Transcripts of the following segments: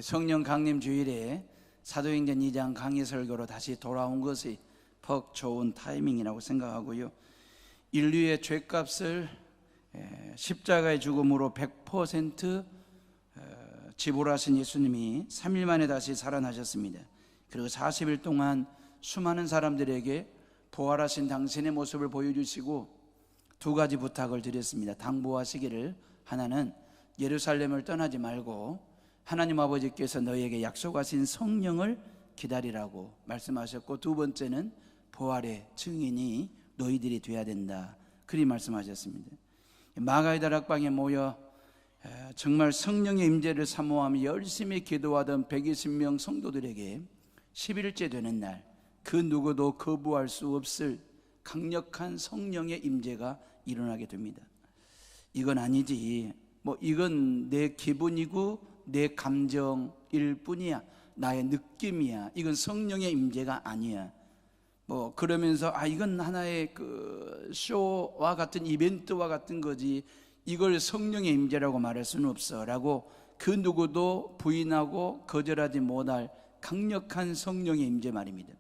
성령 강림 주일에 사도행전 2장 강의 설교로 다시 돌아온 것이 퍽 좋은 타이밍이라고 생각하고요. 인류의 죄값을 십자가의 죽음으로 100% 지불하신 예수님이 3일 만에 다시 살아나셨습니다. 그리고 40일 동안 수많은 사람들에게 부활하신 당신의 모습을 보여주시고 두 가지 부탁을 드렸습니다. 당부하시기를, 하나는 예루살렘을 떠나지 말고 하나님 아버지께서 너희에게 약속하신 성령을 기다리라고 말씀하셨고, 두 번째는 부활의 증인이 너희들이 돼야 된다, 그리 말씀하셨습니다. 마가의 다락방에 모여 정말 성령의 임재를 사모하며 열심히 기도하던 120명 성도들에게 10일째 되는 날, 그 누구도 거부할 수 없을 강력한 성령의 임재가 일어나게 됩니다. 이건 아니지, 이건 내 기분이고 내 감정일 뿐이야, 나의 느낌이야, 이건 성령의 임재가 아니야, 그러면서 이건 하나의 그 쇼와 같은 이벤트와 같은 거지, 이걸 성령의 임재라고 말할 수는 없어 라고 그 누구도 부인하고 거절하지 못할 강력한 성령의 임재 말입니다.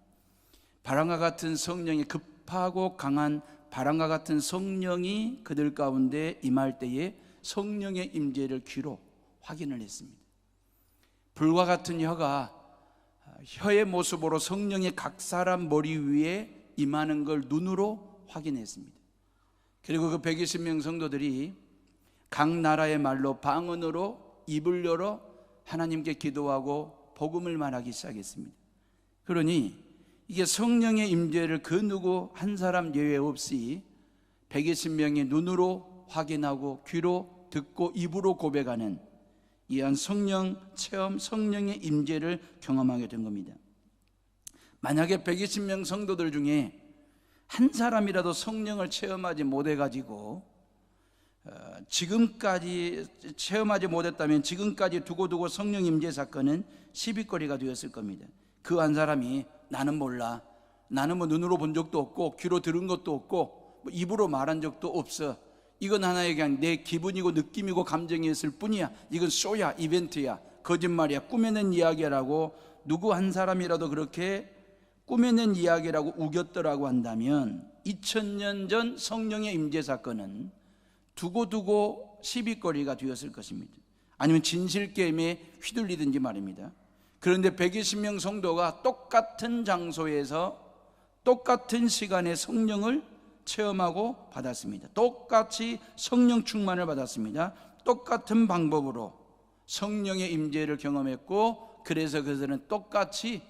바람과 같은 성령이, 급하고 강한 바람과 같은 성령이 그들 가운데 임할 때에 성령의 임재를 귀로 확인을 했습니다. 불과 같은 혀의 모습으로 성령의 각 사람 머리 위에 임하는 걸 눈으로 확인했습니다. 그리고 그 120명 성도들이 각 나라의 말로 방언으로 입을 열어 하나님께 기도하고 복음을 말하기 시작했습니다. 그러니 이게 성령의 임재를 그 누구 한 사람 예외 없이 120명이 눈으로 확인하고 귀로 듣고 입으로 고백하는 이한 성령 체험, 성령의 임재를 경험하게 된 겁니다. 만약에 120명 성도들 중에 한 사람이라도 성령을 체험하지 못해가지고 지금까지 체험하지 못했다면 지금까지 두고두고 성령 임재 사건은 시비거리가 되었을 겁니다. 그 한 사람이 나는 몰라, 나는 눈으로 본 적도 없고 귀로 들은 것도 없고 입으로 말한 적도 없어, 이건 하나의 그냥 내 기분이고 느낌이고 감정이었을 뿐이야, 이건 쇼야, 이벤트야, 거짓말이야, 꾸며낸 이야기라고 누구 한 사람이라도 그렇게 꾸며낸 이야기라고 우겼더라고 한다면 2000년 전 성령의 임재 사건은 두고두고 시비거리가 되었을 것입니다. 아니면 진실게임에 휘둘리든지 말입니다. 그런데 120명 성도가 똑같은 장소에서 똑같은 시간에 성령을 체험하고 받았습니다. 똑같이 성령 충만을 받았습니다. 똑같은 방법으로 성령의 임재를 경험했고, 그래서 그들은 똑같이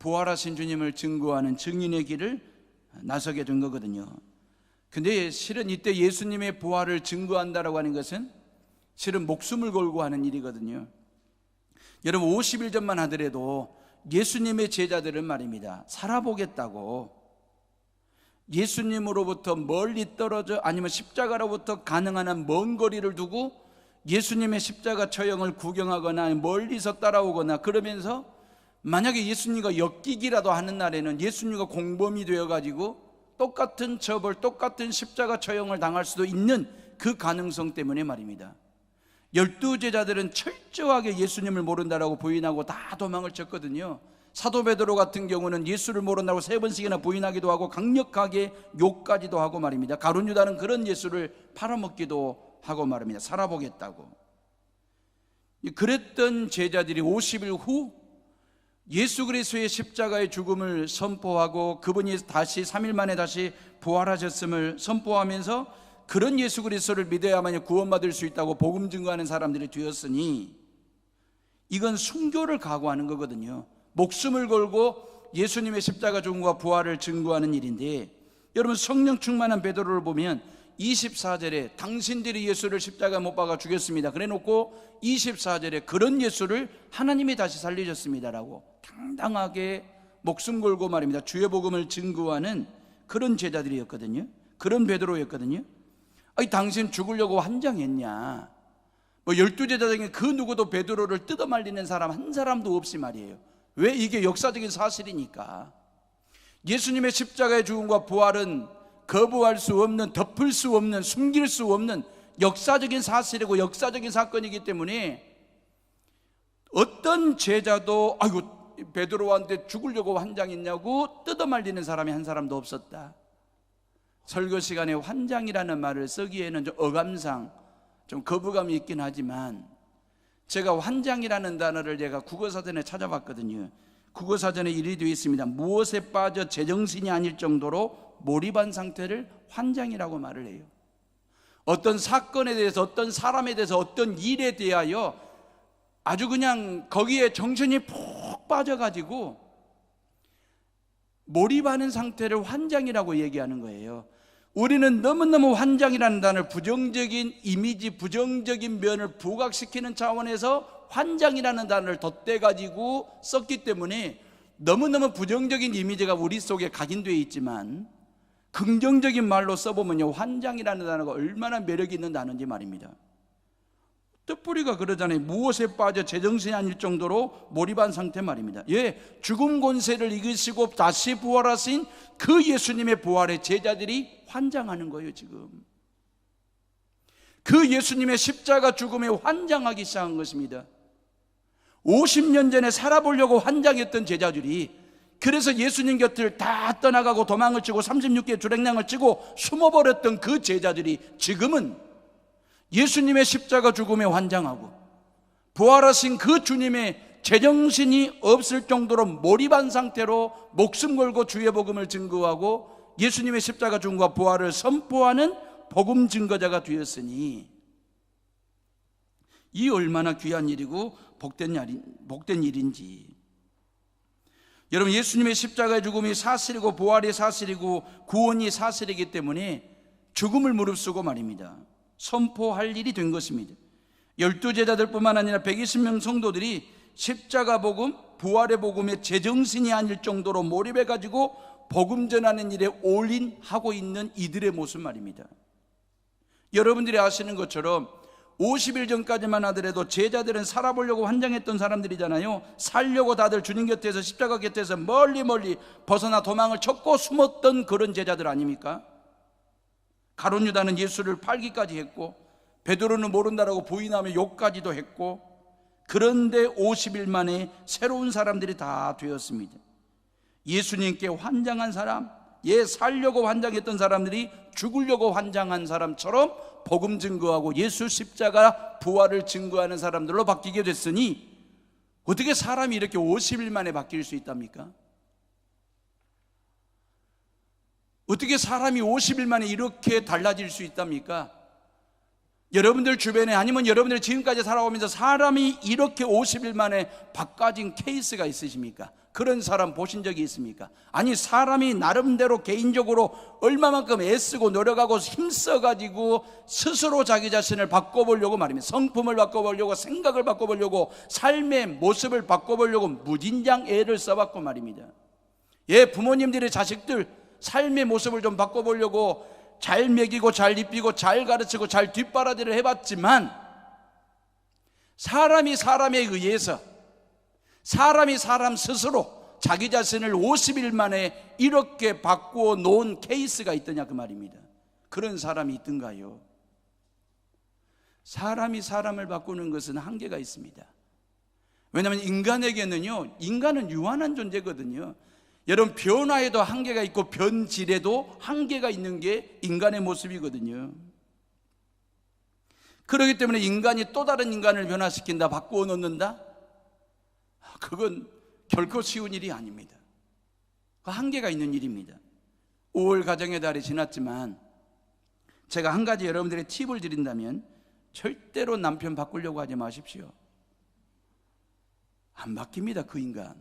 부활하신 주님을 증거하는 증인의 길을 나서게 된 거거든요. 근데 실은 이때 예수님의 부활을 증거한다라고 하는 것은 실은 목숨을 걸고 하는 일이거든요. 여러분, 50일 전만 하더라도 예수님의 제자들은 말입니다, 살아보겠다고 예수님으로부터 멀리 떨어져 아니면 십자가로부터 가능한 한 먼 거리를 두고 예수님의 십자가 처형을 구경하거나 멀리서 따라오거나, 그러면서 만약에 예수님과 엮이기라도 하는 날에는 예수님과 공범이 되어가지고 똑같은 처벌, 똑같은 십자가 처형을 당할 수도 있는 그 가능성 때문에 말입니다, 12제자들은 철저하게 예수님을 모른다라고 부인하고 다 도망을 쳤거든요. 사도 베드로 같은 경우는 예수를 모른다고 3번씩이나 부인하기도 하고 강력하게 욕까지도 하고 말입니다. 가룟 유다는 그런 예수를 팔아먹기도 하고 말입니다. 살아보겠다고. 그랬던 제자들이 50일 후 예수 그리스도의 십자가의 죽음을 선포하고 그분이 다시 3일 만에 다시 부활하셨음을 선포하면서 그런 예수 그리스도를 믿어야만 구원받을 수 있다고 복음 증거하는 사람들이 되었으니, 이건 순교를 각오하는 거거든요. 목숨을 걸고 예수님의 십자가 죽음과 부활을 증거하는 일인데, 여러분, 성령 충만한 베드로를 보면 24절에 당신들이 예수를 십자가에 못 박아 죽였습니다, 그래 놓고 24절에 그런 예수를 하나님이 다시 살리셨습니다라고 당당하게 목숨 걸고 말입니다, 주의 복음을 증거하는 그런 제자들이었거든요. 그런 베드로였거든요. 당신 죽으려고 환장했냐, 12제자 중에 그 누구도 베드로를 뜯어말리는 사람 한 사람도 없이 말이에요. 왜? 이게 역사적인 사실이니까. 예수님의 십자가의 죽음과 부활은 거부할 수 없는, 덮을 수 없는, 숨길 수 없는 역사적인 사실이고 역사적인 사건이기 때문에 어떤 제자도 아이고 베드로한테 죽으려고 환장했냐고 뜯어말리는 사람이 한 사람도 없었다. 설교 시간에 환장이라는 말을 쓰기에는 좀 어감상 좀 거부감이 있긴 하지만, 제가 환장이라는 단어를 제가 국어사전에 찾아봤거든요. 국어사전에 이리 되어 있습니다. 무엇에 빠져 제정신이 아닐 정도로 몰입한 상태를 환장이라고 말을 해요. 어떤 사건에 대해서, 어떤 사람에 대해서, 어떤 일에 대하여 아주 그냥 거기에 정신이 푹 빠져가지고 몰입하는 상태를 환장이라고 얘기하는 거예요. 우리는 너무너무 환장이라는 단어를 부정적인 이미지, 부정적인 면을 부각시키는 차원에서 환장이라는 단어를 덧대가지고 썼기 때문에 너무너무 부정적인 이미지가 우리 속에 각인되어 있지만, 긍정적인 말로 써보면요, 환장이라는 단어가 얼마나 매력이 있는 단어인지 말입니다. 뜻풀이가 그러잖아요. 무엇에 빠져 제정신이 아닐 정도로 몰입한 상태 말입니다. 예, 죽음 권세를 이기시고 다시 부활하신 그 예수님의 부활에 제자들이 환장하는 거예요. 지금 그 예수님의 십자가 죽음에 환장하기 시작한 것입니다. 50년 전에 살아보려고 환장했던 제자들이, 그래서 예수님 곁을 다 떠나가고 도망을 치고 36개의 주랭랑을 치고 숨어버렸던 그 제자들이 지금은 예수님의 십자가 죽음에 환장하고 부활하신 그 주님의 제정신이 없을 정도로 몰입한 상태로 목숨 걸고 주의 복음을 증거하고 예수님의 십자가 죽음과 부활을 선포하는 복음 증거자가 되었으니, 이 얼마나 귀한 일이고 복된 일인지. 여러분, 예수님의 십자가의 죽음이 사실이고 부활이 사실이고 구원이 사실이기 때문에 죽음을 무릅쓰고 말입니다, 선포할 일이 된 것입니다. 12제자들 뿐만 아니라 120명 성도들이 십자가 복음, 부활의 복음에 제정신이 아닐 정도로 몰입해가지고 복음 전하는 일에 올인하고 있는 이들의 모습 말입니다. 여러분들이 아시는 것처럼 50일 전까지만 하더라도 제자들은 살아보려고 환장했던 사람들이잖아요. 살려고 다들 주님 곁에서, 십자가 곁에서 멀리 벗어나 도망을 쳤고 숨었던 그런 제자들 아닙니까? 가룟 유다는 예수를 팔기까지 했고, 베드로는 모른다라고 부인하며 욕까지도 했고, 그런데 50일 만에 새로운 사람들이 다 되었습니다. 예수님께 환장한 사람, 살려고 환장했던 사람들이 죽으려고 환장한 사람처럼 복음 증거하고 예수 십자가 부활을 증거하는 사람들로 바뀌게 됐으니, 어떻게 사람이 이렇게 50일 만에 바뀔 수 있답니까? 어떻게 사람이 50일 만에 이렇게 달라질 수 있답니까? 여러분들 주변에, 아니면 여러분들 지금까지 살아오면서 사람이 이렇게 50일 만에 바꿔진 케이스가 있으십니까? 그런 사람 보신 적이 있습니까? 아니, 사람이 나름대로 개인적으로 얼마만큼 애쓰고 노력하고 힘써가지고 스스로 자기 자신을 바꿔보려고 말입니다. 성품을 바꿔보려고, 생각을 바꿔보려고, 삶의 모습을 바꿔보려고 무진장 애를 써봤고 말입니다. 부모님들의 자식들 삶의 모습을 좀 바꿔보려고 잘 먹이고 잘 입히고 잘 가르치고 잘 뒷바라지를 해봤지만, 사람이 사람에 의해서, 사람이 사람 스스로 자기 자신을 50일 만에 이렇게 바꾸어 놓은 케이스가 있더냐 그 말입니다. 그런 사람이 있던가요? 사람이 사람을 바꾸는 것은 한계가 있습니다. 왜냐하면 인간에게는요, 인간은 유한한 존재거든요. 여러분, 변화에도 한계가 있고 변질에도 한계가 있는 게 인간의 모습이거든요. 그렇기 때문에 인간이 또 다른 인간을 변화시킨다, 바꾸어 놓는다, 그건 결코 쉬운 일이 아닙니다. 그 한계가 있는 일입니다. 5월 가정의 달이 지났지만 제가 한 가지 여러분들의 팁을 드린다면, 절대로 남편 바꾸려고 하지 마십시오. 안 바뀝니다, 그 인간.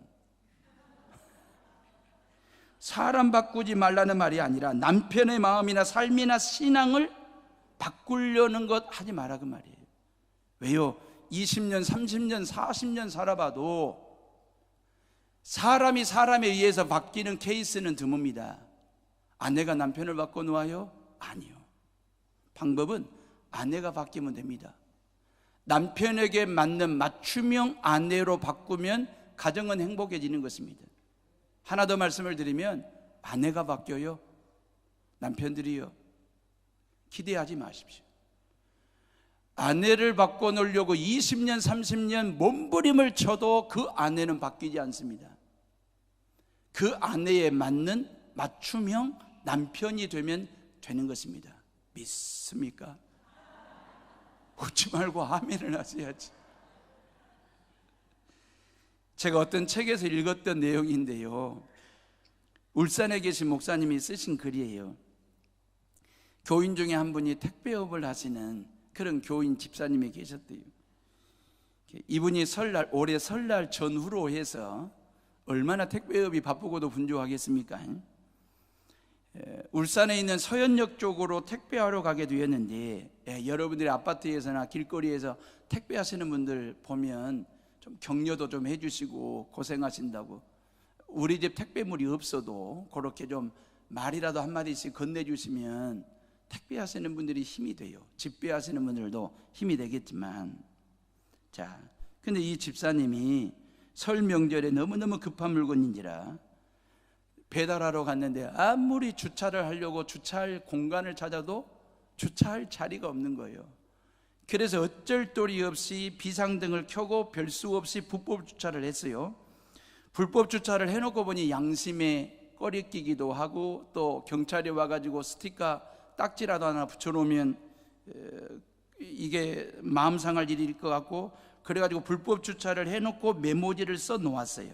사람 바꾸지 말라는 말이 아니라 남편의 마음이나 삶이나 신앙을 바꾸려는 것 하지 마라 그 말이에요. 왜요? 20년, 30년, 40년 살아봐도 사람이 사람에 의해서 바뀌는 케이스는 드뭅니다. 아내가 남편을 바꿔놓아요? 아니요. 방법은 아내가 바뀌면 됩니다. 남편에게 맞는 맞춤형 아내로 바꾸면 가정은 행복해지는 것입니다. 하나 더 말씀을 드리면, 아내가 바뀌어요? 남편들이요? 기대하지 마십시오. 아내를 바꿔놓으려고 20년 30년 몸부림을 쳐도 그 아내는 바뀌지 않습니다. 그 아내에 맞는 맞춤형 남편이 되면 되는 것입니다. 믿습니까? 웃지 말고 아멘을 하셔야지. 제가 어떤 책에서 읽었던 내용인데요, 울산에 계신 목사님이 쓰신 글이에요. 교인 중에 한 분이 택배업을 하시는 그런 교인 집사님이 계셨대요. 이분이 올해 설날 전후로 해서 얼마나 택배업이 바쁘고도 분주하겠습니까? 울산에 있는 서현역 쪽으로 택배하러 가게 되었는데, 여러분들이 아파트에서나 길거리에서 택배하시는 분들 보면 좀 격려도 좀 해주시고 고생하신다고, 우리 집 택배물이 없어도 그렇게 좀 말이라도 한마디씩 건네주시면 택배하시는 분들이 힘이 돼요. 집배하시는 분들도 힘이 되겠지만, 자, 근데 이 집사님이 설 명절에 너무너무 급한 물건인지라 배달하러 갔는데 아무리 주차를 하려고 주차할 공간을 찾아도 주차할 자리가 없는 거예요. 그래서 어쩔 도리 없이 비상등을 켜고 별 수 없이 불법 주차를 했어요. 불법 주차를 해놓고 보니 양심에 꺼리끼기도 하고, 또 경찰이 와가지고 스티커 딱지라도 하나 붙여놓으면 이게 마음 상할 일일 것 같고, 그래가지고 불법 주차를 해놓고 메모지를 써 놓았어요.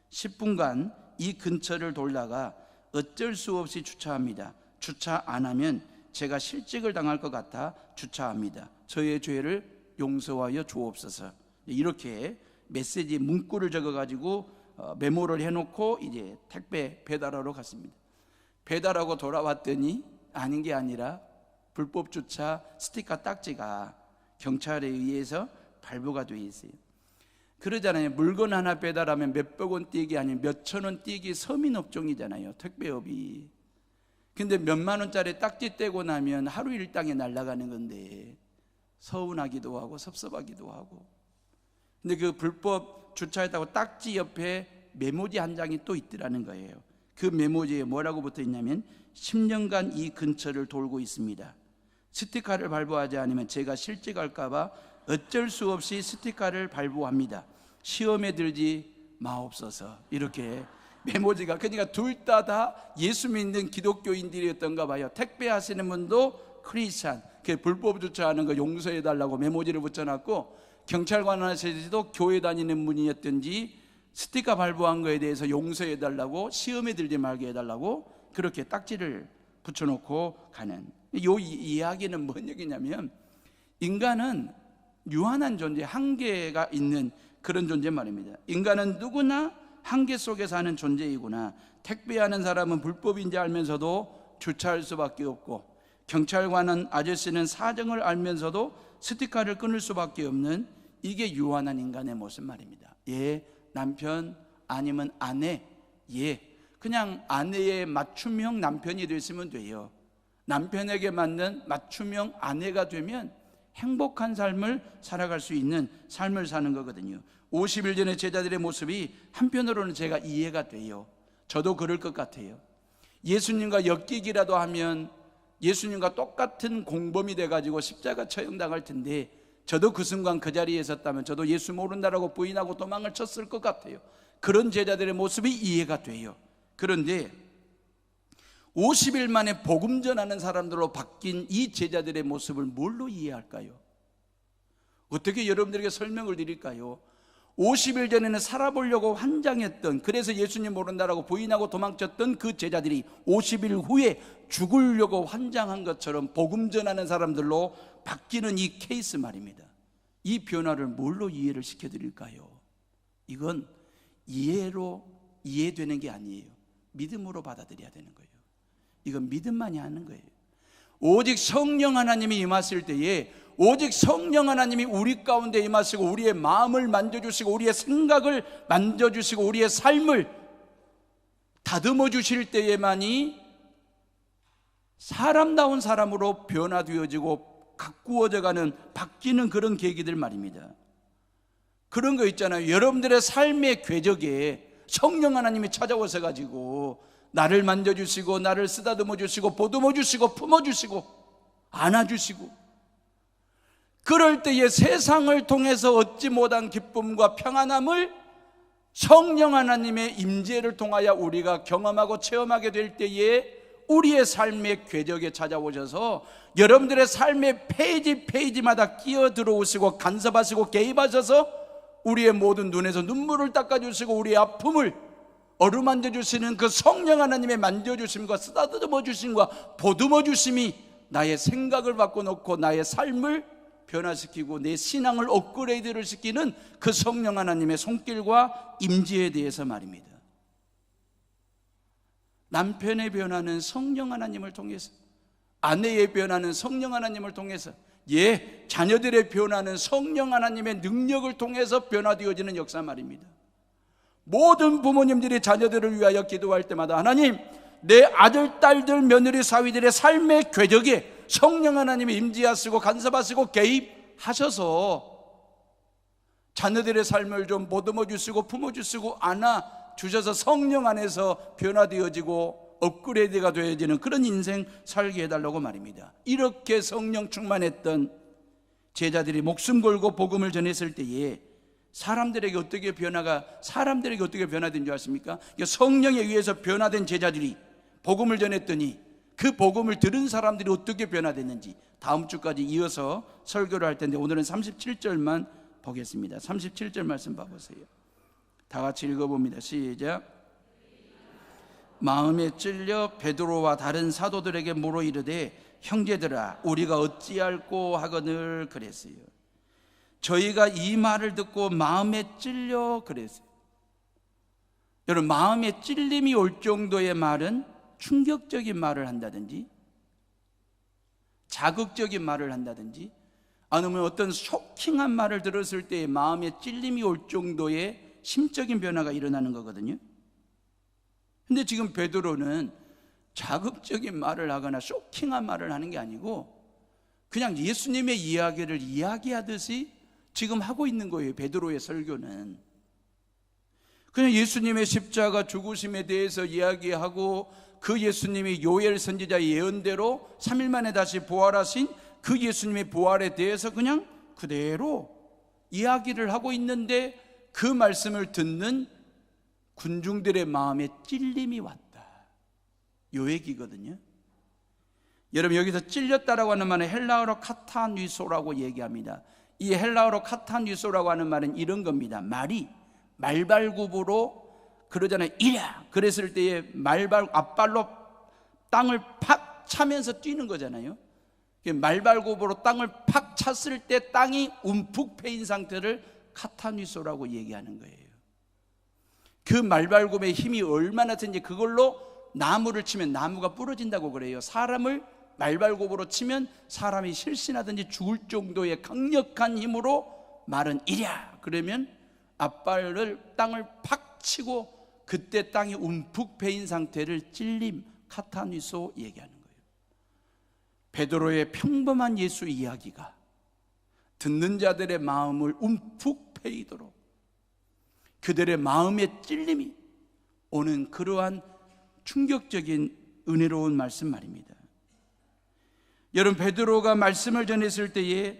10분간 이 근처를 돌다가 어쩔 수 없이 주차합니다. 주차 안 하면 제가 실직을 당할 것 같아 주차합니다. 저의 죄를 용서하여 주옵소서. 이렇게 메시지 문구를 적어가지고 메모를 해놓고 이제 택배 배달하러 갔습니다. 배달하고 돌아왔더니 아닌 게 아니라 불법 주차 스티커 딱지가 경찰에 의해서 발부가 되어 있어요. 그러잖아요. 물건 하나 배달하면 몇백 원 떼기 아니면 몇천 원 떼기 서민업종이잖아요, 택배업이. 근데 몇만 원짜리 딱지 떼고 나면 하루 일당에 날아가는 건데 서운하기도 하고 섭섭하기도 하고. 근데 그 불법 주차했다고 딱지 옆에 메모지 한 장이 또 있더라는 거예요. 그 메모지에 뭐라고 붙어 있냐면 10년간 이 근처를 돌고 있습니다. 스티커를 발부하지 않으면 제가 실직할까 봐 어쩔 수 없이 스티커를 발부합니다. 시험에 들지 마옵소서. 이렇게 메모지가, 그러니까 둘 다 예수 믿는 기독교인들이었던가 봐요. 택배 하시는 분도 크리스찬, 그 불법 주차하는 거 용서해 달라고 메모지를 붙여놨고, 경찰관 하시도 교회 다니는 분이었든지 스티커 발부한 거에 대해서 용서해 달라고, 시험에 들지 말게 해달라고 그렇게 딱지를 붙여놓고 가는. 이 이야기는 뭔 얘기냐면, 인간은 유한한 존재, 한계가 있는 그런 존재 말입니다. 인간은 누구나 한계 속에 사는 존재이구나. 택배하는 사람은 불법인지 알면서도 주차할 수밖에 없고, 경찰관은 아저씨는 사정을 알면서도 스티커를 끊을 수밖에 없는, 이게 유한한 인간의 모습 말입니다. 예, 남편 아니면 아내, 예, 그냥 아내의 맞춤형 남편이 됐으면 돼요. 남편에게 맞는 맞춤형 아내가 되면 행복한 삶을 살아갈 수 있는 삶을 사는 거거든요. 50일 전에 제자들의 모습이 한편으로는 제가 이해가 돼요. 저도 그럴 것 같아요. 예수님과 엮이기라도 하면 예수님과 똑같은 공범이 돼가지고 십자가 처형당할 텐데, 저도 그 순간 그 자리에 있었다면 저도 예수 모른다라고 부인하고 도망을 쳤을 것 같아요. 그런 제자들의 모습이 이해가 돼요. 그런데 50일 만에 복음 전하는 사람들로 바뀐 이 제자들의 모습을 뭘로 이해할까요? 어떻게 여러분들에게 설명을 드릴까요? 50일 전에는 살아보려고 환장했던, 그래서 예수님 모른다라고 부인하고 도망쳤던 그 제자들이 50일 후에 죽으려고 환장한 것처럼 복음 전하는 사람들로 바뀌는 이 케이스 말입니다. 이 변화를 뭘로 이해를 시켜드릴까요? 이건 이해로 이해되는 게 아니에요. 믿음으로 받아들여야 되는 거예요. 이건 믿음만이 하는 거예요. 오직 성령 하나님이 임하실 때에, 오직 성령 하나님이 우리 가운데 임하시고 우리의 마음을 만져주시고 우리의 생각을 만져주시고 우리의 삶을 다듬어 주실 때에만이 사람다운 사람으로 변화되어지고 가꾸어져가는, 바뀌는 그런 계기들 말입니다. 그런 거 있잖아요. 여러분들의 삶의 궤적에 성령 하나님이 찾아오셔 가지고 나를 만져주시고 나를 쓰다듬어 주시고 보듬어 주시고 품어 주시고 안아 주시고, 그럴 때에 세상을 통해서 얻지 못한 기쁨과 평안함을 성령 하나님의 임재를 통하여 우리가 경험하고 체험하게 될 때에 우리의 삶의 궤적에 찾아오셔서 여러분들의 삶의 페이지마다 끼어 들어오시고 간섭하시고 개입하셔서 우리의 모든 눈에서 눈물을 닦아주시고 우리의 아픔을 어루만져 주시는 그 성령 하나님의 만져주심과 쓰다듬어 주심과 보듬어 주심이 나의 생각을 바꿔놓고 나의 삶을 변화시키고 내 신앙을 업그레이드를 시키는 그 성령 하나님의 손길과 임재에 대해서 말입니다. 남편의 변화는 성령 하나님을 통해서, 아내의 변화는 성령 하나님을 통해서, 자녀들의 변화는 성령 하나님의 능력을 통해서 변화되어지는 역사 말입니다. 모든 부모님들이 자녀들을 위하여 기도할 때마다 하나님, 내 아들, 딸들, 며느리, 사위들의 삶의 궤적에 성령 하나님이 임재하시고 간섭하시고 개입하셔서 자녀들의 삶을 좀 보듬어 주시고 품어 주시고 안아 주셔서 성령 안에서 변화되어지고 업그레이드가 되어지는 그런 인생 살게 해달라고 말입니다. 이렇게 성령 충만했던 제자들이 목숨 걸고 복음을 전했을 때에 사람들에게 어떻게 변화된 줄 아십니까? 성령에 의해서 변화된 제자들이 복음을 전했더니 그 복음을 들은 사람들이 어떻게 변화됐는지 다음 주까지 이어서 설교를 할 텐데 오늘은 37절만 보겠습니다. 37절 말씀 봐보세요. 다 같이 읽어봅니다. 시작. 마음에 찔려 베드로와 다른 사도들에게 물어 이르되 형제들아 우리가 어찌할꼬 하거늘 그랬어요. 저희가 이 말을 듣고 마음에 찔려 그랬어요. 여러분, 마음에 찔림이 올 정도의 말은 충격적인 말을 한다든지 자극적인 말을 한다든지 아니면 어떤 쇼킹한 말을 들었을 때 마음에 찔림이 올 정도의 심적인 변화가 일어나는 거거든요. 근데 지금 베드로는 자극적인 말을 하거나 쇼킹한 말을 하는 게 아니고 그냥 예수님의 이야기를 이야기하듯이 지금 하고 있는 거예요. 베드로의 설교는 그냥 예수님의 십자가 죽으심에 대해서 이야기하고 그 예수님이 요엘 선지자의 예언대로 3일 만에 다시 부활하신 그 예수님의 부활에 대해서 그냥 그대로 이야기를 하고 있는데 그 말씀을 듣는 군중들의 마음에 찔림이 왔다, 요 얘기거든요. 여러분, 여기서 찔렸다라고 하는 말은 헬라어로 카타뉘소라고 얘기합니다. 이 헬라어로 카타뉘소라고 하는 말은 이런 겁니다. 말이 말발굽으로 그러잖아요. 이랴 그랬을 때에 앞발로 땅을 팍 차면서 뛰는 거잖아요. 말발굽으로 땅을 팍 찼을 때 땅이 움푹 패인 상태를 카타뉘소라고 얘기하는 거예요. 그 말발굽의 힘이 얼마나 센지 그걸로 나무를 치면 나무가 부러진다고 그래요. 사람을 말발굽으로 치면 사람이 실신하든지 죽을 정도의 강력한 힘으로 말은 이랴 그러면 앞발을 땅을 팍 치고 그때 땅이 움푹 패인 상태를 찔림, 카타뉘소 얘기하는 거예요. 베드로의 평범한 예수 이야기가 듣는 자들의 마음을 움푹 패이도록 그들의 마음의 찔림이 오는 그러한 충격적인 은혜로운 말씀 말입니다. 여러분, 베드로가 말씀을 전했을 때에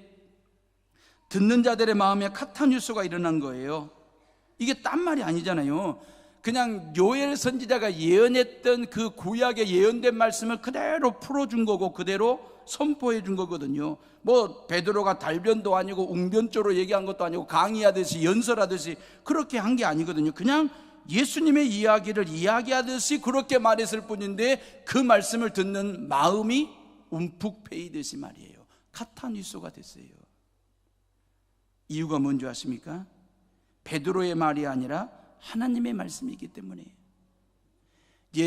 듣는 자들의 마음에 카타뉴스가 일어난 거예요. 이게 딴 말이 아니잖아요. 그냥 요엘 선지자가 예언했던 그 구약의 예언된 말씀을 그대로 풀어준 거고 그대로 선포해 준 거거든요. 뭐 베드로가 달변도 아니고 웅변조로 얘기한 것도 아니고 강의하듯이 연설하듯이 그렇게 한 게 아니거든요. 그냥 예수님의 이야기를 이야기하듯이 그렇게 말했을 뿐인데 그 말씀을 듣는 마음이 움푹 패이듯이 말이에요. 카타뉴소가 됐어요. 이유가 뭔지 아십니까? 베드로의 말이 아니라 하나님의 말씀이기 때문에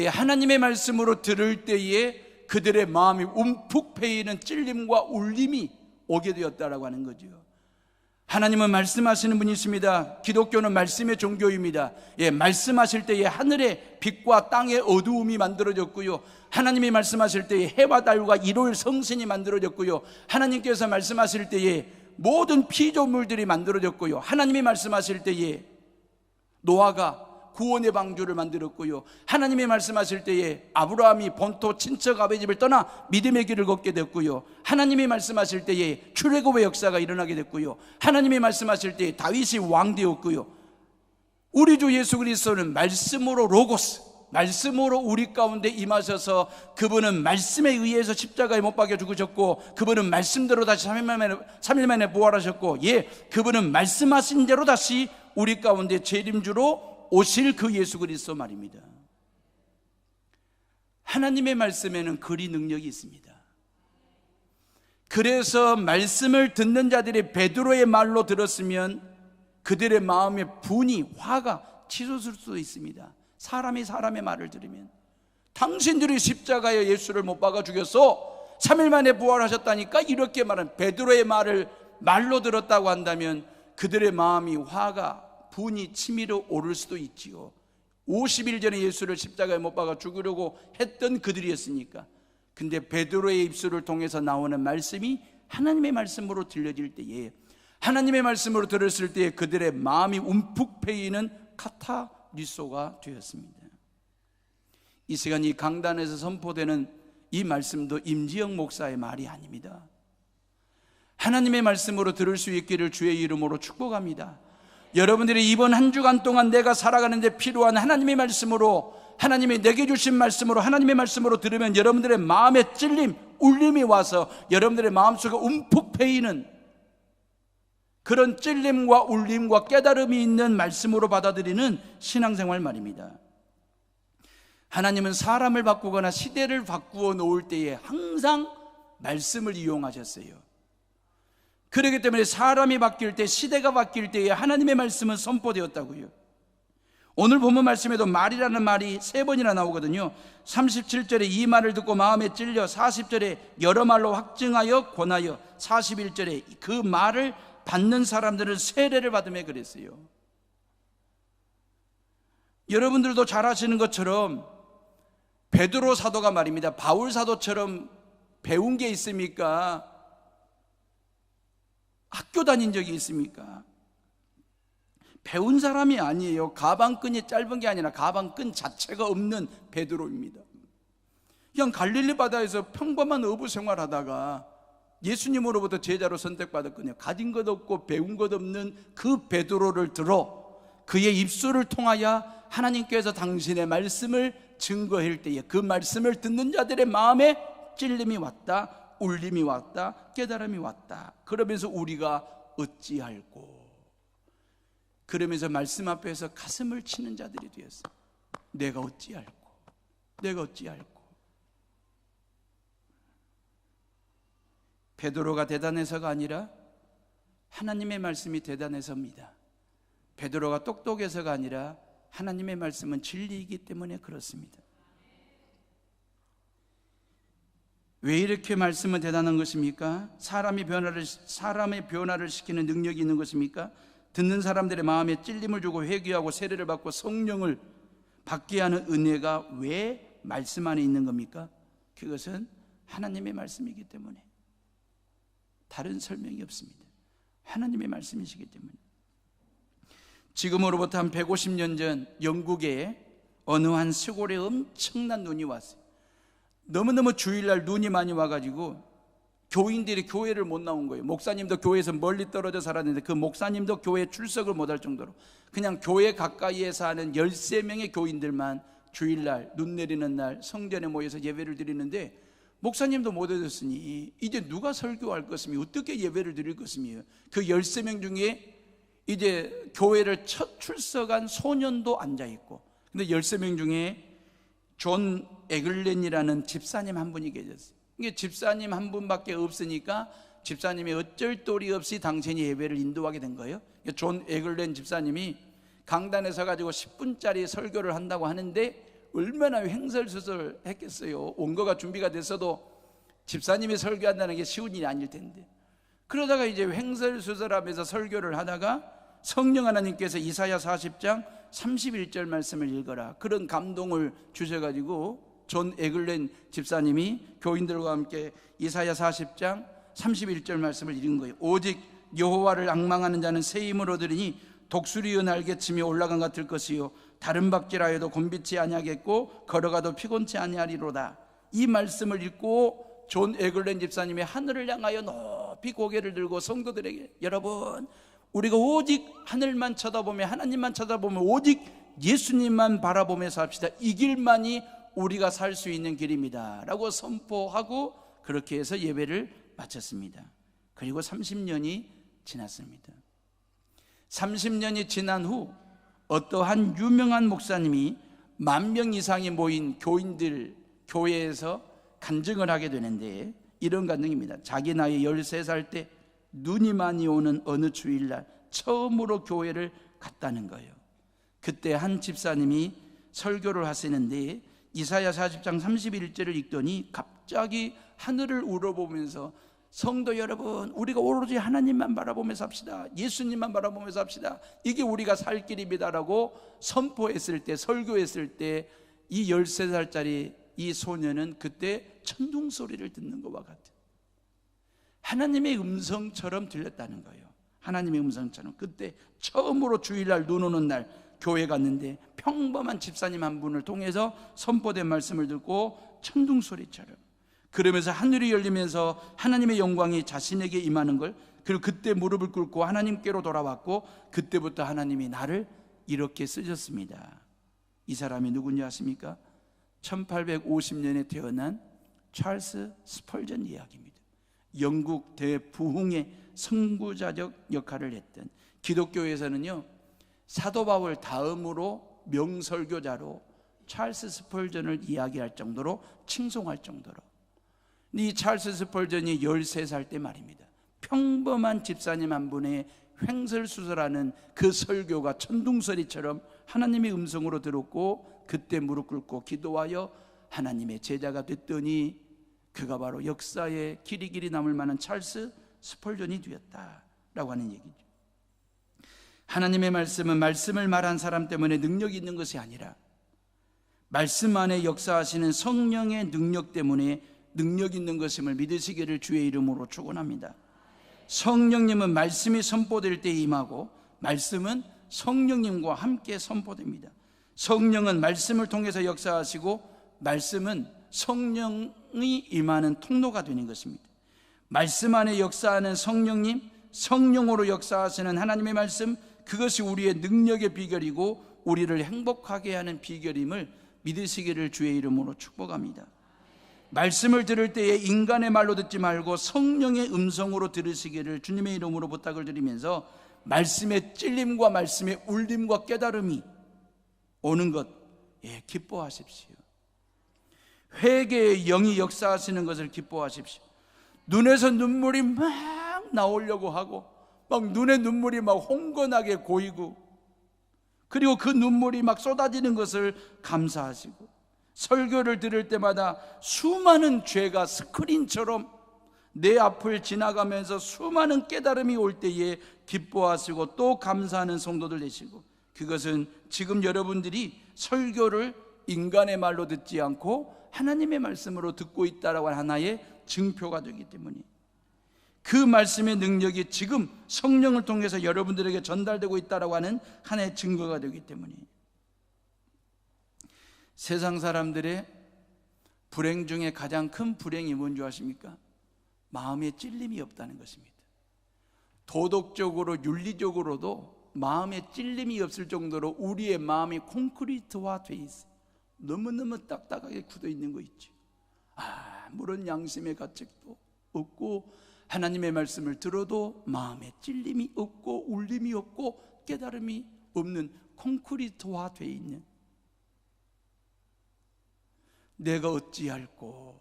하나님의 말씀으로 들을 때에 그들의 마음이 움푹 패이는 찔림과 울림이 오게 되었다라고 하는 거죠. 하나님은 말씀하시는 분이십니다. 기독교는 말씀의 종교입니다. 말씀하실 때에 하늘의 빛과 땅의 어두움이 만들어졌고요, 하나님이 말씀하실 때에 해와 달과 일월 성신이 만들어졌고요, 하나님께서 말씀하실 때에 모든 피조물들이 만들어졌고요, 하나님이 말씀하실 때에 노아가 구원의 방주를 만들었고요, 하나님이 말씀하실 때에 아브라함이 본토 친척 아버지 집을 떠나 믿음의 길을 걷게 됐고요, 하나님이 말씀하실 때에 출애굽의 역사가 일어나게 됐고요, 하나님이 말씀하실 때에 다윗이 왕 되었고요. 우리 주 예수 그리스도는 말씀으로 로고스, 말씀으로 우리 가운데 임하셔서 그분은 말씀에 의해서 십자가에 못 박혀 죽으셨고, 그분은 말씀대로 다시 3일 만에 부활하셨고, 그분은 말씀하신 대로 다시 우리 가운데 재림주로 오실 그 예수 그리스도 말입니다. 하나님의 말씀에는 그리 능력이 있습니다. 그래서 말씀을 듣는 자들이 베드로의 말로 들었으면 그들의 마음의 분이, 화가 치솟을 수도 있습니다. 사람이 사람의 말을 들으면, 당신들이 십자가에 예수를 못 박아 죽여서 3일 만에 부활하셨다니까, 이렇게 말한 베드로의 말을 말로 들었다고 한다면 그들의 마음이, 화가, 분이 치밀어 오를 수도 있지요. 50일 전에 예수를 십자가에 못 박아 죽으려고 했던 그들이었으니까. 근데 베드로의 입술을 통해서 나오는 말씀이 하나님의 말씀으로 들려질 때에, 하나님의 말씀으로 들었을 때에 그들의 마음이 움푹 패이는 카타리소가 되었습니다. 이 시간 이 강단에서 선포되는 이 말씀도 임지영 목사의 말이 아닙니다. 하나님의 말씀으로 들을 수 있기를 주의 이름으로 축복합니다. 여러분들이 이번 한 주간 동안 내가 살아가는데 필요한 하나님의 말씀으로, 하나님이 내게 주신 말씀으로, 하나님의 말씀으로 들으면 여러분들의 마음에 찔림, 울림이 와서 여러분들의 마음속에 움푹 패이는 그런 찔림과 울림과 깨달음이 있는 말씀으로 받아들이는 신앙생활 말입니다. 하나님은 사람을 바꾸거나 시대를 바꾸어 놓을 때에 항상 말씀을 이용하셨어요. 그렇기 때문에 사람이 바뀔 때, 시대가 바뀔 때에 하나님의 말씀은 선포되었다고요. 오늘 본문 말씀에도 말이라는 말이 3번이나 나오거든요. 37절에 이 말을 듣고 마음에 찔려, 40절에 여러 말로 확증하여 권하여, 41절에 그 말을 받는 사람들은 세례를 받으며 그랬어요. 여러분들도 잘 아시는 것처럼 베드로 사도가 말입니다, 바울 사도처럼 배운 게 있습니까? 학교 다닌 적이 있습니까? 배운 사람이 아니에요. 가방끈이 짧은 게 아니라 가방끈 자체가 없는 베드로입니다. 그냥 갈릴리 바다에서 평범한 어부 생활하다가 예수님으로부터 제자로 선택받았거든요. 가진 것 없고 배운 것 없는 그 베드로를 들어 그의 입술을 통하여 하나님께서 당신의 말씀을 증거할 때에 그 말씀을 듣는 자들의 마음에 찔림이 왔다, 울림이 왔다, 깨달음이 왔다. 그러면서 우리가 어찌할꼬, 그러면서 말씀 앞에서 가슴을 치는 자들이 되었어요. 내가 어찌할꼬, 내가 어찌할꼬. 베드로가 대단해서가 아니라 하나님의 말씀이 대단해서입니다. 베드로가 똑똑해서가 아니라 하나님의 말씀은 진리이기 때문에 그렇습니다. 왜 이렇게 말씀은 대단한 것입니까? 사람의 변화를 시키는 능력이 있는 것입니까? 듣는 사람들의 마음에 찔림을 주고 회개하고 세례를 받고 성령을 받게 하는 은혜가 왜 말씀 안에 있는 겁니까? 그것은 하나님의 말씀이기 때문에, 다른 설명이 없습니다. 하나님의 말씀이시기 때문에. 지금으로부터 한 150년 전 영국에 어느 한 시골에 엄청난 눈이 왔어요. 너무너무 주일날 눈이 많이 와가지고 교인들이 교회를 못 나온 거예요. 목사님도 교회에서 멀리 떨어져 살았는데 그 목사님도 교회에 출석을 못할 정도로 그냥 교회 가까이에 사는 13명의 교인들만 주일날 눈 내리는 날 성전에 모여서 예배를 드리는데, 목사님도 못 얻었으니 이제 누가 설교할 것이며 어떻게 예배를 드릴 것이며, 그 13명 중에 이제 교회를 첫 출석한 소년도 앉아있고, 근데 13명 중에 존 에글렌이라는 집사님 한 분이 계셨어요. 이게 집사님 한 분밖에 없으니까 집사님이 어쩔 도리 없이 당신이 예배를 인도하게 된 거예요. 존 에글렌 집사님이 강단에 서가지고 10분짜리 설교를 한다고 하는데 얼마나 횡설수설 했겠어요. 원고가 준비가 됐어도 집사님이 설교한다는 게 쉬운 일이 아닐 텐데. 그러다가 이제 횡설수설하면서 설교를 하다가 성령 하나님께서 이사야 40장 31절 말씀을 읽어라, 그런 감동을 주셔가지고 존 에글렌 집사님이 교인들과 함께 이사야 40장 31절 말씀을 읽은 거예요. 오직 여호와를 앙망하는 자는 새 힘을 얻으리니 독수리의 날개침이 올라간 같을 것이요 다른 박질하여도 곤비치 아니하겠고 걸어가도 피곤치 아니하리로다. 이 말씀을 읽고 존 에글렌 집사님이 하늘을 향하여 높이 고개를 들고 성도들에게, 여러분, 우리가 오직 하늘만 쳐다보며 하나님만 쳐다보며 오직 예수님만 바라보며 삽시다. 이 길만이 우리가 살 수 있는 길입니다 라고 선포하고 그렇게 해서 예배를 마쳤습니다. 그리고 30년이 지났습니다. 30년이 지난 후 어떠한 유명한 목사님이 10,000명 이상이 모인 교회에서 간증을 하게 되는데, 이런 간증입니다. 자기 나이 13살 때 눈이 많이 오는 어느 주일날 처음으로 교회를 갔다는 거예요. 그때 한 집사님이 설교를 하시는데 이사야 40장 31절을 읽더니 갑자기 하늘을 우러보면서, 성도 여러분, 우리가 오로지 하나님만 바라보면서 삽시다. 예수님만 바라보면서 삽시다. 이게 우리가 살 길입니다라고 선포했을 때, 설교했을 때 이 13살짜리 이 소녀는 그때 천둥 소리를 듣는 것과 같아요. 하나님의 음성처럼 들렸다는 거예요. 하나님의 음성처럼. 그때 처음으로 주일날 눈 오는 날 교회 갔는데 평범한 집사님 한 분을 통해서 선포된 말씀을 듣고 천둥 소리처럼, 그러면서 하늘이 열리면서 하나님의 영광이 자신에게 임하는 걸, 그리고 그때 무릎을 꿇고 하나님께로 돌아왔고 그때부터 하나님이 나를 이렇게 쓰셨습니다. 이 사람이 누군지 아십니까? 1850년에 태어난 찰스 스펄전 이야기입니다. 영국 대부흥의 선구자적 역할을 했던, 기독교에서는요 사도 바울 다음으로 명설교자로 찰스 스펄전을 이야기할 정도로, 칭송할 정도로. 이 찰스 스펄전이 13살 때 말입니다. 평범한 집사님 한 분의 횡설수설하는 그 설교가 천둥소리처럼 하나님의 음성으로 들었고 그때 무릎 꿇고 기도하여 하나님의 제자가 됐더니 그가 바로 역사에 길이 남을 만한 찰스 스펄전이 되었다라고 하는 얘기죠. 하나님의 말씀은 말씀을 말한 사람 때문에 능력이 있는 것이 아니라 말씀 안에 역사하시는 성령의 능력 때문에 능력 있는 것임을 믿으시기를 주의 이름으로 축원합니다. 성령님은 말씀이 선포될 때 임하고 말씀은 성령님과 함께 선포됩니다. 성령은 말씀을 통해서 역사하시고 말씀은 성령이 임하는 통로가 되는 것입니다. 말씀 안에 역사하는 성령님, 성령으로 역사하시는 하나님의 말씀, 그것이 우리의 능력의 비결이고 우리를 행복하게 하는 비결임을 믿으시기를 주의 이름으로 축복합니다. 말씀을 들을 때에 인간의 말로 듣지 말고 성령의 음성으로 들으시기를 주님의 이름으로 부탁을 드리면서, 말씀의 찔림과 말씀의 울림과 깨달음이 오는 것, 기뻐하십시오. 회개의 영이 역사하시는 것을 기뻐하십시오. 눈에서 눈물이 막 나오려고 하고 막 눈에 눈물이 막 홍건하게 고이고, 그리고 그 눈물이 막 쏟아지는 것을 감사하시고, 설교를 들을 때마다 수많은 죄가 스크린처럼 내 앞을 지나가면서 수많은 깨달음이 올 때에 기뻐하시고 또 감사하는 성도들 되시고, 그것은 지금 여러분들이 설교를 인간의 말로 듣지 않고 하나님의 말씀으로 듣고 있다라고 하는 하나의 증표가 되기 때문에, 그 말씀의 능력이 지금 성령을 통해서 여러분들에게 전달되고 있다라고 하는 하나의 증거가 되기 때문에, 세상 사람들의 불행 중에 가장 큰 불행이 뭔지 아십니까? 마음에 찔림이 없다는 것입니다. 도덕적으로 윤리적으로도 마음에 찔림이 없을 정도로 우리의 마음이 콘크리트화 돼 있어요. 너무너무 딱딱하게 굳어 있는 거 있죠. 아무런 양심의 가책도 없고 하나님의 말씀을 들어도 마음에 찔림이 없고 울림이 없고 깨달음이 없는 콘크리트화 돼 있는, 내가 어찌할꼬,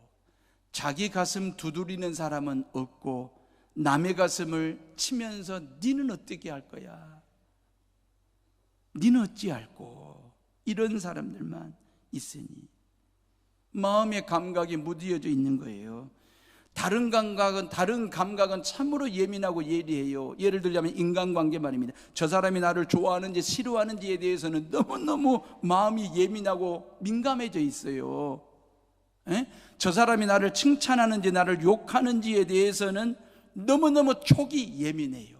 자기 가슴 두드리는 사람은 없고 남의 가슴을 치면서 니는 어떻게 할 거야, 니는 어찌할꼬, 이런 사람들만 있으니 마음의 감각이 무디어져 있는 거예요. 다른 감각은 참으로 예민하고 예리해요. 예를 들자면 인간관계 말입니다. 저 사람이 나를 좋아하는지 싫어하는지에 대해서는 너무너무 마음이 예민하고 민감해져 있어요. 저 사람이 나를 칭찬하는지 나를 욕하는지에 대해서는 너무너무 촉이 예민해요.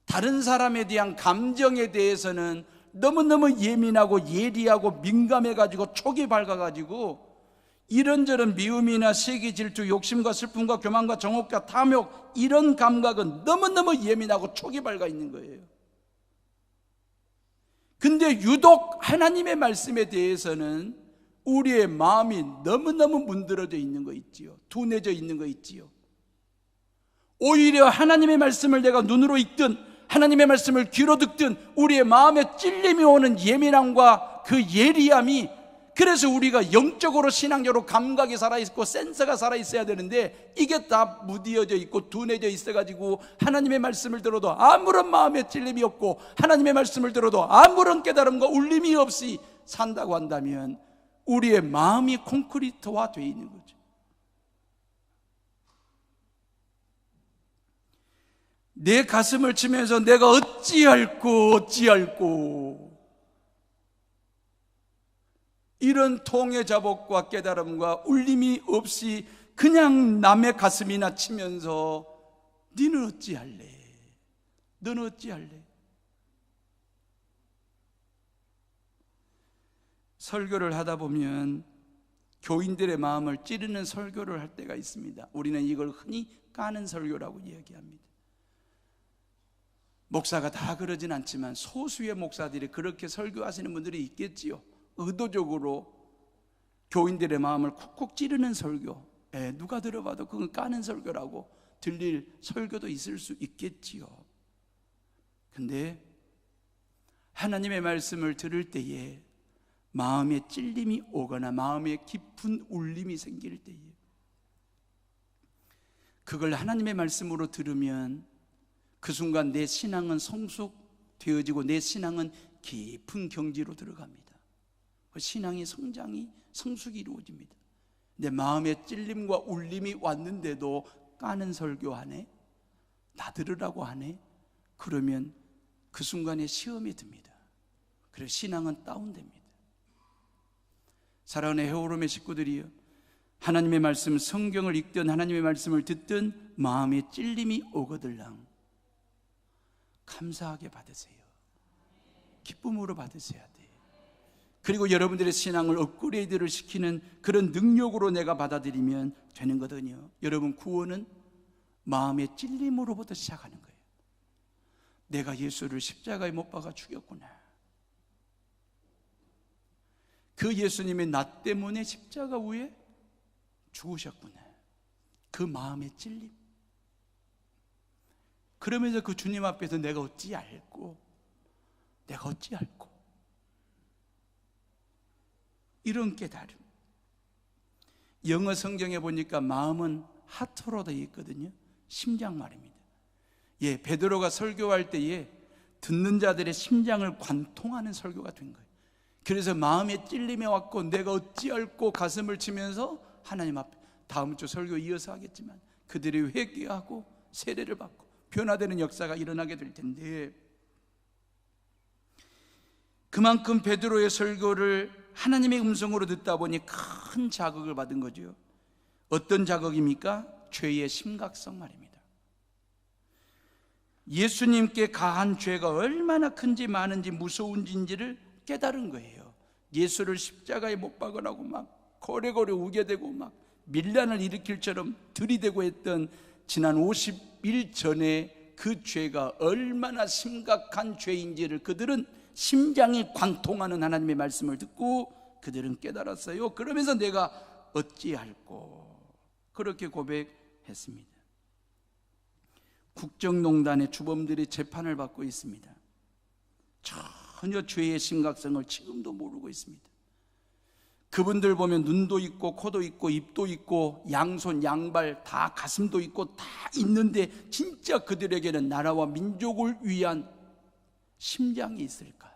다른 사람에 대한 감정에 대해서는 너무너무 예민하고 예리하고 민감해가지고 촉이 밝아가지고 이런저런 미움이나 시기, 질투, 욕심과 슬픔과 교만과 정욕과 탐욕, 이런 감각은 너무너무 예민하고 촉이 밝아 있는 거예요. 근데 유독 하나님의 말씀에 대해서는 우리의 마음이 너무너무 문드러져 있는 거 있지요. 둔해져 있는 거 있지요. 오히려 하나님의 말씀을 내가 눈으로 읽든 하나님의 말씀을 귀로 듣든 우리의 마음에 찔림이 오는 예민함과 그 예리함이, 그래서 우리가 영적으로 신앙적으로 감각이 살아있고 센서가 살아있어야 되는데 이게 다 무디어져 있고 둔해져 있어가지고 하나님의 말씀을 들어도 아무런 마음에 찔림이 없고 하나님의 말씀을 들어도 아무런 깨달음과 울림이 없이 산다고 한다면 우리의 마음이 콘크리트화 되어 있는 거죠. 내 가슴을 치면서 내가 어찌할꼬 이런 통의 자복과 깨달음과 울림이 없이 그냥 남의 가슴이나 치면서 너는 어찌할래? 너는 어찌할래? 설교를 하다 보면 교인들의 마음을 찌르는 설교를 할 때가 있습니다. 우리는 이걸 흔히 까는 설교라고 이야기합니다. 목사가 다 그러진 않지만 소수의 목사들이 그렇게 설교하시는 분들이 있겠지요. 의도적으로 교인들의 마음을 쿡쿡 찌르는 설교, 누가 들어봐도 그건 까는 설교라고 들릴 설교도 있을 수 있겠지요. 근데 하나님의 말씀을 들을 때에 마음에 찔림이 오거나 마음에 깊은 울림이 생길 때에 그걸 하나님의 말씀으로 들으면 그 순간 내 신앙은 성숙되어지고 내 신앙은 깊은 경지로 들어갑니다. 신앙의 성장이 성숙이 이루어집니다. 내 마음에 찔림과 울림이 왔는데도 까는 설교하네, 나들으라고 하네, 그러면 그 순간에 시험이 듭니다. 그래서 신앙은 다운됩니다. 사랑하는 헤어룸의 식구들이요, 하나님의 말씀, 성경을 읽든 하나님의 말씀을 듣든 마음에 찔림이 오거들랑 감사하게 받으세요. 기쁨으로 받으셔야 돼요. 그리고 여러분들의 신앙을 업그레이드를 시키는 그런 능력으로 내가 받아들이면 되는 거거든요. 여러분, 구원은 마음의 찔림으로부터 시작하는 거예요. 내가 예수를 십자가에 못 박아 죽였구나. 그 예수님이 나 때문에 십자가 위에 죽으셨구나. 그 마음의 찔림. 그러면서 그 주님 앞에서 내가 어찌 알고 이런 깨달음. 영어 성경에 보니까 마음은 하트로 되어 있거든요. 심장 말입니다. 베드로가 설교할 때에 듣는 자들의 심장을 관통하는 설교가 된 거예요. 그래서 마음에 찔림이 왔고 내가 어찌할꼬 가슴을 치면서 하나님 앞에, 다음 주 설교 이어서 하겠지만 그들이 회개하고 세례를 받고 변화되는 역사가 일어나게 될 텐데, 그만큼 베드로의 설교를 하나님의 음성으로 듣다 보니 큰 자극을 받은 거죠. 어떤 자극입니까? 죄의 심각성 말입니다. 예수님께 가한 죄가 얼마나 큰지 많은지 무서운지를 깨달은 거예요. 예수를 십자가에 못 박으라고 막 고래고래 우겨대고 막 밀란을 일으킬처럼 들이대고 했던 지난 50일 전에 그 죄가 얼마나 심각한 죄인지를 그들은 심장이 관통하는 하나님의 말씀을 듣고 그들은 깨달았어요. 그러면서 내가 어찌할꼬 그렇게 고백했습니다. 국정농단의 주범들이 재판을 받고 있습니다. 전혀 죄의 심각성을 지금도 모르고 있습니다. 그분들 보면 눈도 있고 코도 있고 입도 있고 양손 양발 다 가슴도 있고 다 있는데 진짜 그들에게는 나라와 민족을 위한 심장이 있을까?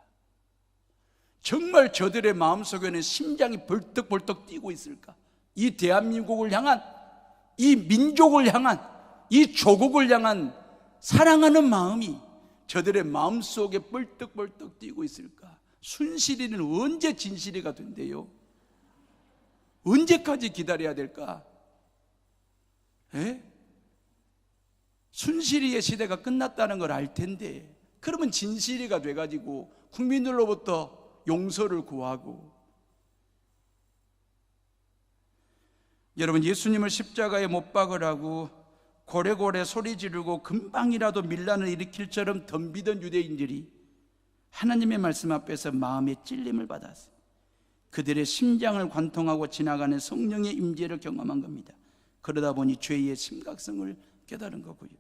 정말 저들의 마음속에는 심장이 벌떡벌떡 뛰고 있을까? 이 대한민국을 향한, 이 민족을 향한, 이 조국을 향한 사랑하는 마음이 저들의 마음속에 벌떡벌떡 뛰고 있을까? 순실이는 언제 진실이가 된대요? 언제까지 기다려야 될까? 순실이의 시대가 끝났다는 걸 알 텐데, 그러면 진실이가 돼가지고 국민들로부터 용서를 구하고, 여러분, 예수님을 십자가에 못 박으라고 고래고래 소리 지르고 금방이라도 밀란을 일으킬 처럼 덤비던 유대인들이 하나님의 말씀 앞에서 마음의 찔림을 받았어요. 그들의 심장을 관통하고 지나가는 성령의 임재를 경험한 겁니다. 그러다 보니 죄의 심각성을 깨달은 거고요.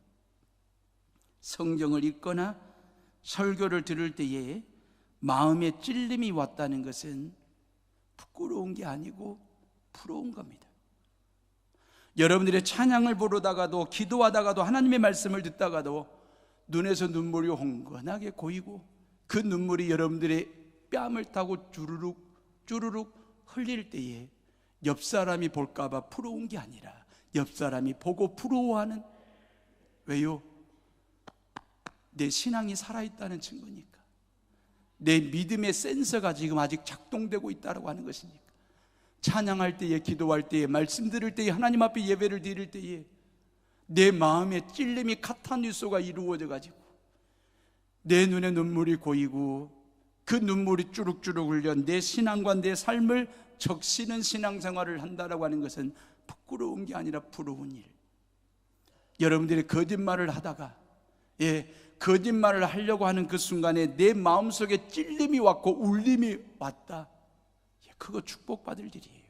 성경을 읽거나 설교를 들을 때에 마음의 찔림이 왔다는 것은 부끄러운 게 아니고 부러운 겁니다. 여러분들의 찬양을 부르다가도, 기도하다가도, 하나님의 말씀을 듣다가도 눈에서 눈물이 홍건하게 고이고 그 눈물이 여러분들의 뺨을 타고 주르륵 주르륵 흘릴 때에 옆 사람이 볼까봐 부러운 게 아니라 옆 사람이 보고 부러워하는, 왜요? 내 신앙이 살아있다는 증거니까. 내 믿음의 센서가 지금 아직 작동되고 있다고 하는 것이니까. 찬양할 때에, 기도할 때에, 말씀 들을 때에, 하나님 앞에 예배를 드릴 때에 내 마음의 찔림이 카타뉴소가 이루어져 가지고 내 눈에 눈물이 고이고 그 눈물이 주룩주룩 흘려 내 신앙과 내 삶을 적시는 신앙생활을 한다라고 하는 것은 부끄러운 게 아니라 부러운 일. 여러분들이 거짓말을 하다가, 거짓말을 하려고 하는 그 순간에 내 마음속에 찔림이 왔고 울림이 왔다, 그거 축복받을 일이에요.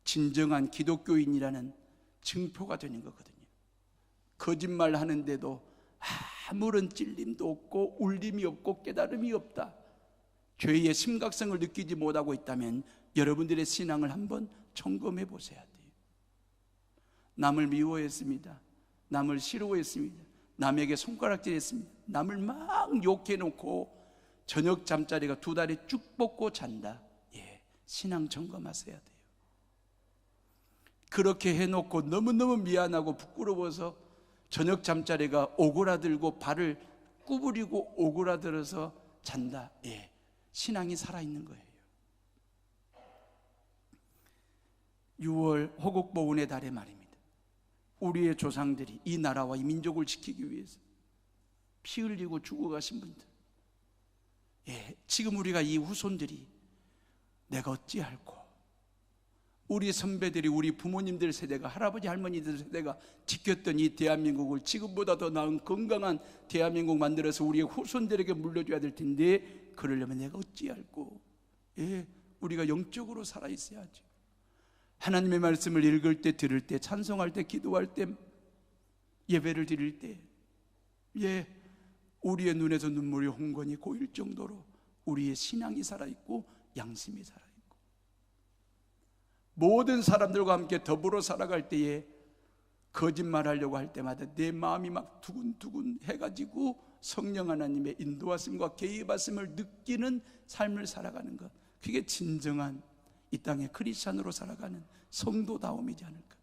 진정한 기독교인이라는 증표가 되는 거거든요. 거짓말 하는데도 아무런 찔림도 없고 울림이 없고 깨달음이 없다, 죄의 심각성을 느끼지 못하고 있다면 여러분들의 신앙을 한번 점검해 보셔야 돼요. 남을 미워했습니다. 남을 싫어했습니다. 남에게 손가락질했습니다. 남을 막 욕해놓고 저녁 잠자리가 2달에 쭉 뻗고 잔다. 신앙 점검하셔야 돼요. 그렇게 해놓고 너무너무 미안하고 부끄러워서 저녁 잠자리가 오그라들고 발을 구부리고 오그라들어서 잔다. 신앙이 살아있는 거예요. 6월 호국보훈의 달의 말입니다. 우리의 조상들이 이 나라와 이 민족을 지키기 위해서 피 흘리고 죽어가신 분들, 지금 우리가 이 후손들이 내가 어찌할꼬, 우리 선배들이, 우리 부모님들 세대가, 할아버지 할머니들 세대가 지켰던 이 대한민국을 지금보다 더 나은 건강한 대한민국 만들어서 우리의 후손들에게 물려줘야 될 텐데, 그러려면 내가 어찌할꼬. 우리가 영적으로 살아있어야죠. 하나님의 말씀을 읽을 때, 들을 때, 찬송할 때, 기도할 때, 예배를 드릴 때, 우리의 눈에서 눈물이 홍건히 고일 정도로 우리의 신앙이 살아있고 양심이 살아있고, 모든 사람들과 함께 더불어 살아갈 때에 거짓말하려고 할 때마다 내 마음이 막 두근두근 해가지고 성령 하나님의 인도하심과 개입하심을 느끼는 삶을 살아가는 것, 그게 진정한 이 땅의 크리스찬으로 살아가는 성도다움이지 않을까.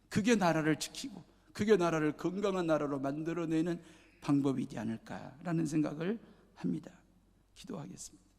그게 나라를 지키고 그게 나라를 건강한 나라로 만들어내는 방법이지 않을까라는 생각을 합니다. 기도하겠습니다.